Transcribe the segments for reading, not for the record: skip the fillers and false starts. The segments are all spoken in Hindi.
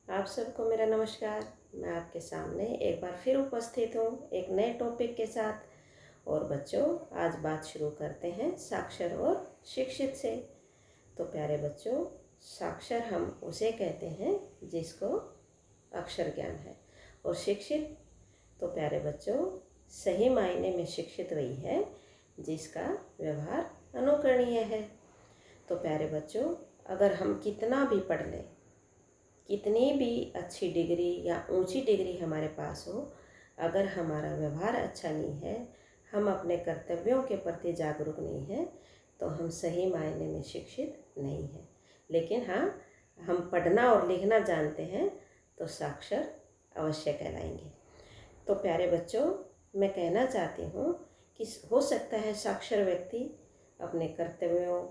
आप सबको मेरा नमस्कार। मैं आपके सामने एक बार फिर उपस्थित हूँ एक नए टॉपिक के साथ। और बच्चों, आज बात शुरू करते हैं साक्षर और शिक्षित से। तो प्यारे बच्चों, साक्षर हम उसे कहते हैं जिसको अक्षर ज्ञान है, और शिक्षित तो प्यारे बच्चों, सही मायने में शिक्षित वही है जिसका व्यवहार अनुकरणीय है। तो प्यारे बच्चों, अगर हम कितना भी पढ़ लें, कितनी भी अच्छी डिग्री या ऊंची डिग्री हमारे पास हो, अगर हमारा व्यवहार अच्छा नहीं है, हम अपने कर्तव्यों के प्रति जागरूक नहीं है, तो हम सही मायने में शिक्षित नहीं हैं। लेकिन हाँ, हम पढ़ना और लिखना जानते हैं तो साक्षर अवश्य कहलाएंगे। तो प्यारे बच्चों, मैं कहना चाहती हूँ कि हो सकता है साक्षर व्यक्ति अपने कर्तव्यों,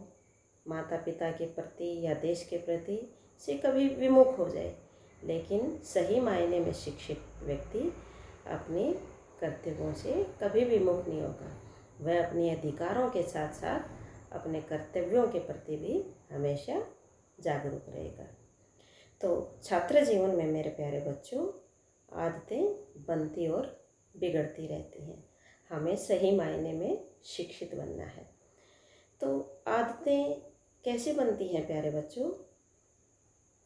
माता पिता के प्रति या देश के प्रति से कभी विमुख हो जाए, लेकिन सही मायने में शिक्षित व्यक्ति अपने कर्तव्यों से कभी विमुख नहीं होगा। वह अपने अधिकारों के साथ साथ अपने कर्तव्यों के प्रति भी हमेशा जागरूक रहेगा। तो छात्र जीवन में मेरे प्यारे बच्चों, आदतें बनती और बिगड़ती रहती हैं। हमें सही मायने में शिक्षित बनना है। तो आदतें कैसे बनती हैं प्यारे बच्चों?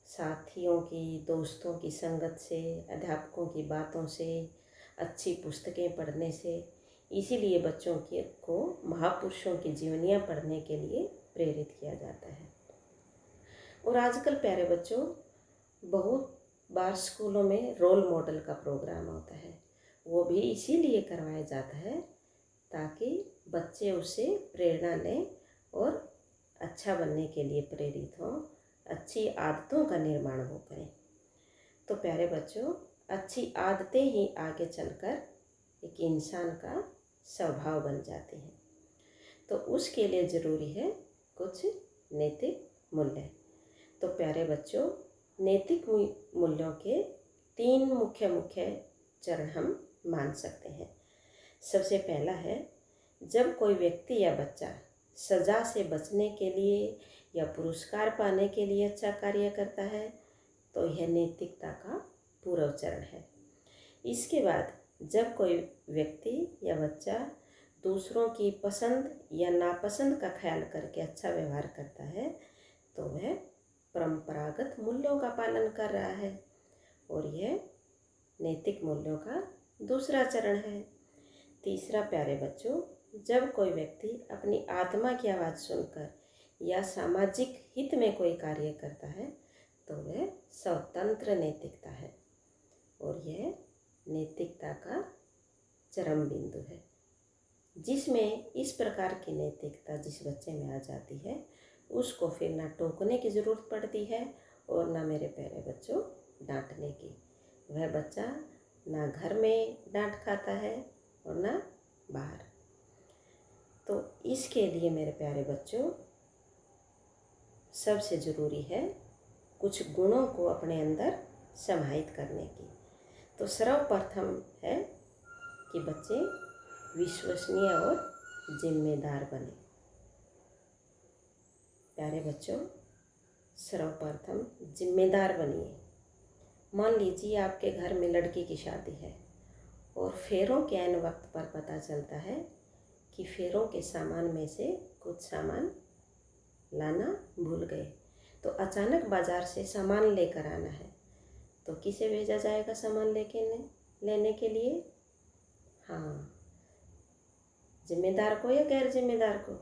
साथियों की, दोस्तों की संगत से, अध्यापकों की बातों से, अच्छी पुस्तकें पढ़ने से। इसीलिए बच्चों को महापुरुषों की जीवनियाँ पढ़ने के लिए प्रेरित किया जाता है। और आजकल प्यारे बच्चों, बहुत बार स्कूलों में रोल मॉडल का प्रोग्राम होता है। वो भी इसीलिए करवाया जाता है ताकि बच्चे उससे प्रेरणा लें और अच्छा बनने के लिए प्रेरित हों, अच्छी आदतों का निर्माण हो करें। तो प्यारे बच्चों, अच्छी आदतें ही आगे चलकर एक इंसान का स्वभाव बन जाती हैं। तो उसके लिए ज़रूरी है कुछ नैतिक मूल्य। तो प्यारे बच्चों, नैतिक मूल्यों के तीन मुख्य चरण हम मान सकते हैं। सबसे पहला है, जब कोई व्यक्ति या बच्चा सज़ा से बचने के लिए या पुरस्कार पाने के लिए अच्छा कार्य करता है, तो यह नैतिकता का पूर्व चरण है। इसके बाद जब कोई व्यक्ति या बच्चा दूसरों की पसंद या नापसंद का ख्याल करके अच्छा व्यवहार करता है, तो वह परंपरागत मूल्यों का पालन कर रहा है, और यह नैतिक मूल्यों का दूसरा चरण है। तीसरा प्यारे बच्चों, जब कोई व्यक्ति अपनी आत्मा की आवाज़ सुनकर या सामाजिक हित में कोई कार्य करता है, तो वह स्वतंत्र नैतिकता है, और यह नैतिकता का चरम बिंदु है। जिसमें इस प्रकार की नैतिकता जिस बच्चे में आ जाती है, उसको फिर ना टोकने की ज़रूरत पड़ती है और ना मेरे प्यारे बच्चों डांटने की। वह बच्चा ना घर में डांट खाता है और ना बाहर। तो इसके लिए मेरे प्यारे बच्चों, सबसे ज़रूरी है कुछ गुणों को अपने अंदर समाहित करने की। तो सर्वप्रथम है कि बच्चे विश्वसनीय और जिम्मेदार बने। प्यारे बच्चों, सर्वप्रथम जिम्मेदार बनिए। मान लीजिए आपके घर में लड़की की शादी है और फेरों के ऐन वक्त पर पता चलता है कि फेरों के सामान में से कुछ सामान लाना भूल गए। तो अचानक बाज़ार से सामान लेकर आना है, तो किसे भेजा जाएगा सामान लेने के लिए? हाँ, जिम्मेदार को या गैर जिम्मेदार को?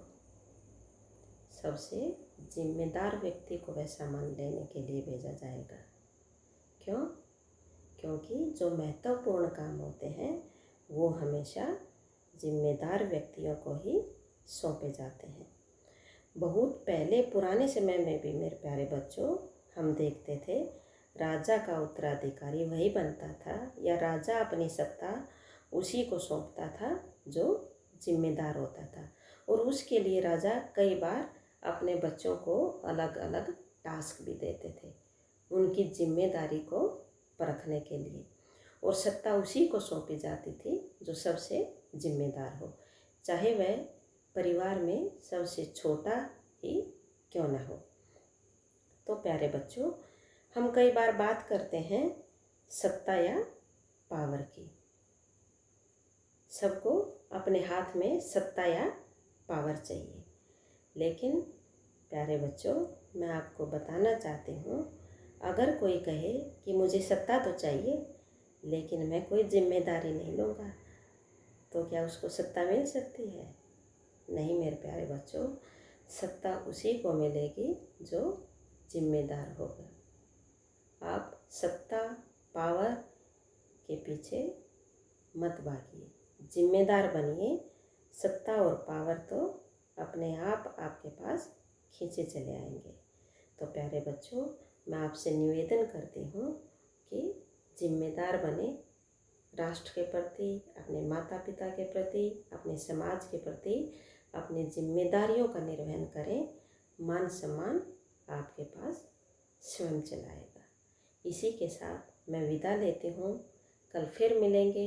सबसे जिम्मेदार व्यक्ति को वह सामान लेने के लिए भेजा जाएगा। क्यों? क्योंकि जो महत्वपूर्ण काम होते हैं वो हमेशा जिम्मेदार व्यक्तियों को ही सौंपे जाते हैं। बहुत पहले पुराने समय में भी मेरे प्यारे बच्चों, हम देखते थे राजा का उत्तराधिकारी वही बनता था, या राजा अपनी सत्ता उसी को सौंपता था जो जिम्मेदार होता था। और उसके लिए राजा कई बार अपने बच्चों को अलग अलग टास्क भी देते थे उनकी जिम्मेदारी को परखने के लिए, और सत्ता उसी को सौंपी जाती थी जो सबसे जिम्मेदार हो, चाहे वह परिवार में सबसे छोटा ही क्यों ना हो। तो प्यारे बच्चों, हम कई बार बात करते हैं सत्ता या पावर की। सबको अपने हाथ में सत्ता या पावर चाहिए, लेकिन प्यारे बच्चों, मैं आपको बताना चाहती हूँ, अगर कोई कहे कि मुझे सत्ता तो चाहिए लेकिन मैं कोई जिम्मेदारी नहीं लूँगा, तो क्या उसको सत्ता मिल सकती है? नहीं मेरे प्यारे बच्चों, सत्ता उसी को मिलेगी जो जिम्मेदार होगा। आप सत्ता पावर के पीछे मत भागिए, जिम्मेदार बनिए। सत्ता और पावर तो अपने आप आपके पास खींचे चले आएंगे। तो प्यारे बच्चों, मैं आपसे निवेदन करती हूँ कि जिम्मेदार बने, राष्ट्र के प्रति, अपने माता पिता के प्रति, अपने समाज के प्रति अपनी जिम्मेदारियों का निर्वहन करें। मान सम्मान आपके पास स्वयं चलाएगा। इसी के साथ मैं विदा लेती हूँ। कल फिर मिलेंगे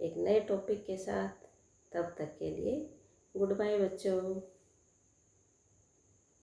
एक नए टॉपिक के साथ। तब तक के लिए गुड बाय बच्चों।